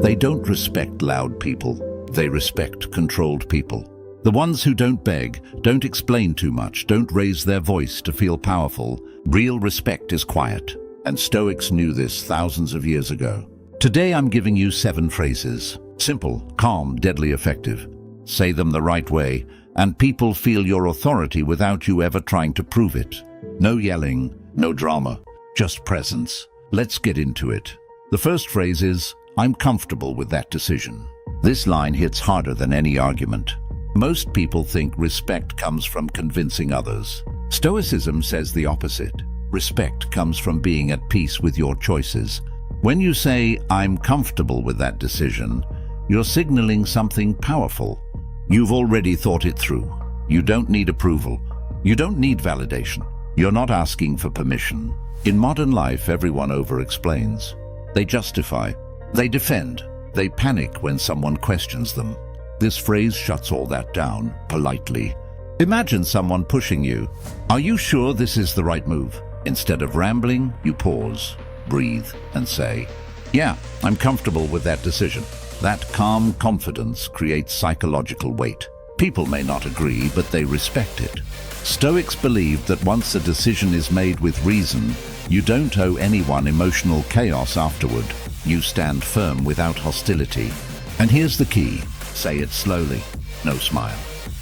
They don't respect loud people. They respect controlled people. The ones who don't beg, don't explain too much, don't raise their voice to feel powerful. Real respect is quiet, and Stoics knew this thousands of years ago. Today I'm giving you 7 phrases. Simple, calm, deadly effective. Say them the right way, and people feel your authority without you ever trying to prove it. No yelling, no drama, just presence. Let's get into it. The first phrase is, I'm comfortable with that decision. This line hits harder than any argument. Most people think respect comes from convincing others. Stoicism says the opposite. Respect comes from being at peace with your choices. When you say, I'm comfortable with that decision, you're signaling something powerful. You've already thought it through. You don't need approval. You don't need validation. You're not asking for permission. In modern life, everyone over-explains. They justify. They defend. They panic when someone questions them. This phrase shuts all that down, politely. Imagine someone pushing you. Are you sure this is the right move? Instead of rambling, you pause, breathe, and say, yeah, I'm comfortable with that decision. That calm confidence creates psychological weight. People may not agree, but they respect it. Stoics believe that once a decision is made with reason, you don't owe anyone emotional chaos afterward. You stand firm without hostility. And here's the key. Say it slowly. No smile,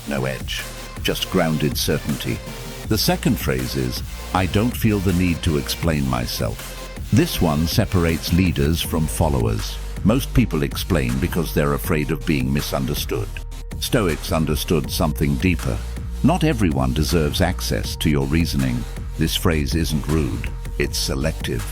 no edge, just grounded certainty. The second phrase is, I don't feel the need to explain myself. This one separates leaders from followers. Most people explain because they're afraid of being misunderstood. Stoics understood something deeper. Not everyone deserves access to your reasoning. This phrase isn't rude, it's selective.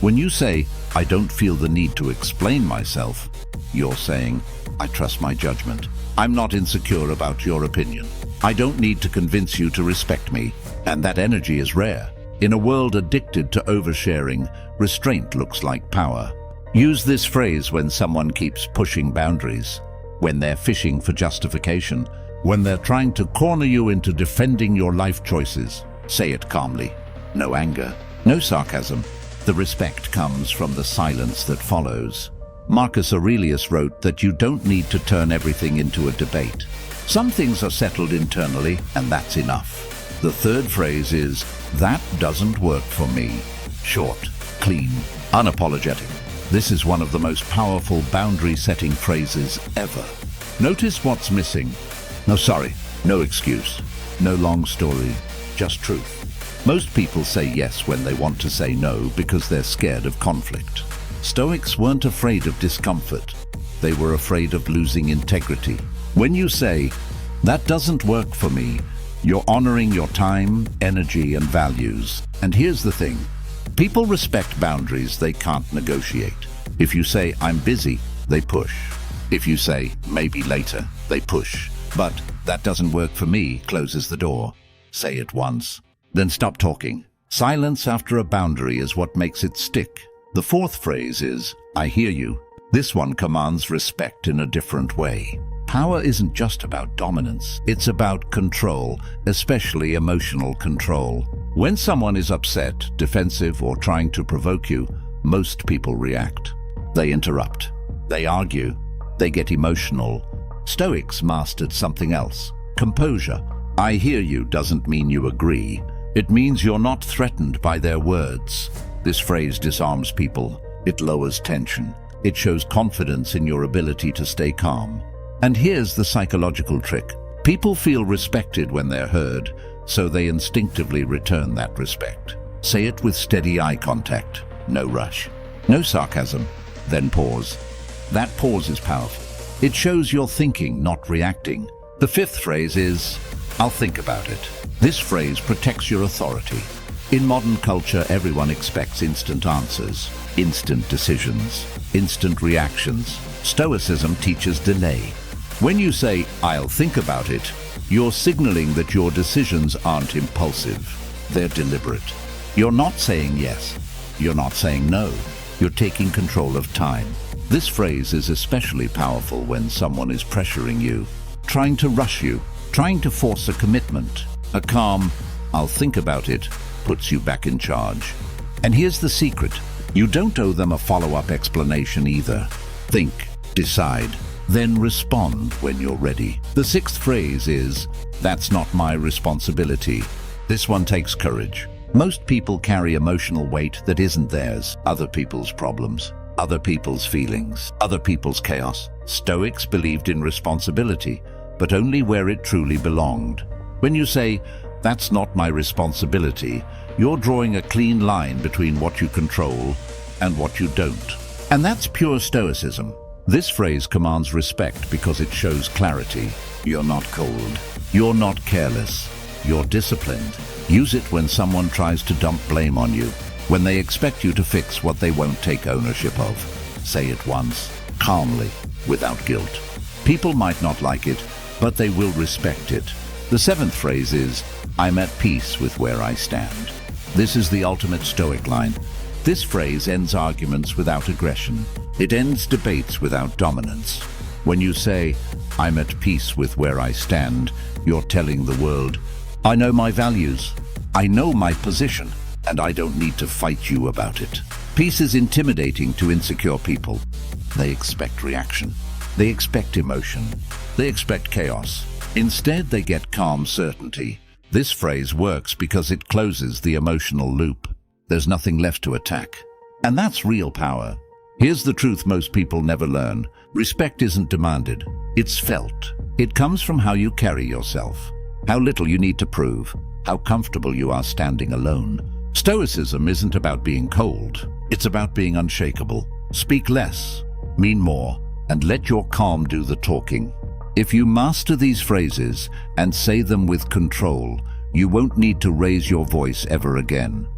When you say, I don't feel the need to explain myself, you're saying, I trust my judgment. I'm not insecure about your opinion. I don't need to convince you to respect me. And that energy is rare. In a world addicted to oversharing, restraint looks like power. Use this phrase when someone keeps pushing boundaries, when they're fishing for justification, when they're trying to corner you into defending your life choices. Say it calmly. No anger, no sarcasm. The respect comes from the silence that follows. Marcus Aurelius wrote that you don't need to turn everything into a debate. Some things are settled internally, and that's enough. The third phrase is, that doesn't work for me. Short, clean, unapologetic. This is one of the most powerful boundary-setting phrases ever. Notice what's missing. No sorry, no excuse, no long story, just truth. Most people say yes when they want to say no because they're scared of conflict. Stoics weren't afraid of discomfort. They were afraid of losing integrity. When you say, that doesn't work for me, you're honoring your time, energy, and values. And here's the thing. People respect boundaries they can't negotiate. If you say, I'm busy, they push. If you say, maybe later, they push. But that doesn't work for me closes the door. Say it once, then stop talking. Silence after a boundary is what makes it stick. The fourth phrase is, I hear you. This one commands respect in a different way. Power isn't just about dominance. It's about control, especially emotional control. When someone is upset, defensive, or trying to provoke you, most people react. They interrupt. They argue. They get emotional. Stoics mastered something else. Composure. I hear you doesn't mean you agree. It means you're not threatened by their words. This phrase disarms people. It lowers tension. It shows confidence in your ability to stay calm. And here's the psychological trick. People feel respected when they're heard, so they instinctively return that respect. Say it with steady eye contact. No rush. No sarcasm. Then pause. That pause is powerful. It shows you're thinking, not reacting. The fifth phrase is, I'll think about it. This phrase protects your authority. In modern culture, everyone expects instant answers, instant decisions, instant reactions. Stoicism teaches delay. When you say, I'll think about it, you're signaling that your decisions aren't impulsive. They're deliberate. You're not saying yes. You're not saying no. You're taking control of time. This phrase is especially powerful when someone is pressuring you, trying to rush you, trying to force a commitment. A calm, I'll think about it, puts you back in charge. And here's the secret. You don't owe them a follow-up explanation either. Think, Decide, then respond when you're ready. The sixth phrase is, "That's not my responsibility." This one takes courage. Most people carry emotional weight that isn't theirs. Other people's problems, other people's feelings, other people's chaos. Stoics believed in responsibility, but only where it truly belonged. When you say, "That's not my responsibility," you're drawing a clean line between what you control and what you don't. And that's pure Stoicism. This phrase commands respect because it shows clarity. You're not cold. You're not careless. You're disciplined. Use it when someone tries to dump blame on you, when they expect you to fix what they won't take ownership of. Say it once, calmly, without guilt. People might not like it, but they will respect it. The seventh phrase is, "I'm at peace with where I stand." This is the ultimate Stoic line. This phrase ends arguments without aggression. It ends debates without dominance. When you say, "I'm at peace with where I stand," you're telling the world, "I know my values, I know my position, and I don't need to fight you about it." Peace is intimidating to insecure people. They expect reaction. They expect emotion. They expect chaos. Instead, they get calm certainty. This phrase works because it closes the emotional loop. There's nothing left to attack. And that's real power. Here's the truth most people never learn. Respect isn't demanded. It's felt. It comes from how you carry yourself, how little you need to prove, how comfortable you are standing alone. Stoicism isn't about being cold. It's about being unshakable. Speak less, mean more, and let your calm do the talking. If you master these phrases and say them with control, you won't need to raise your voice ever again.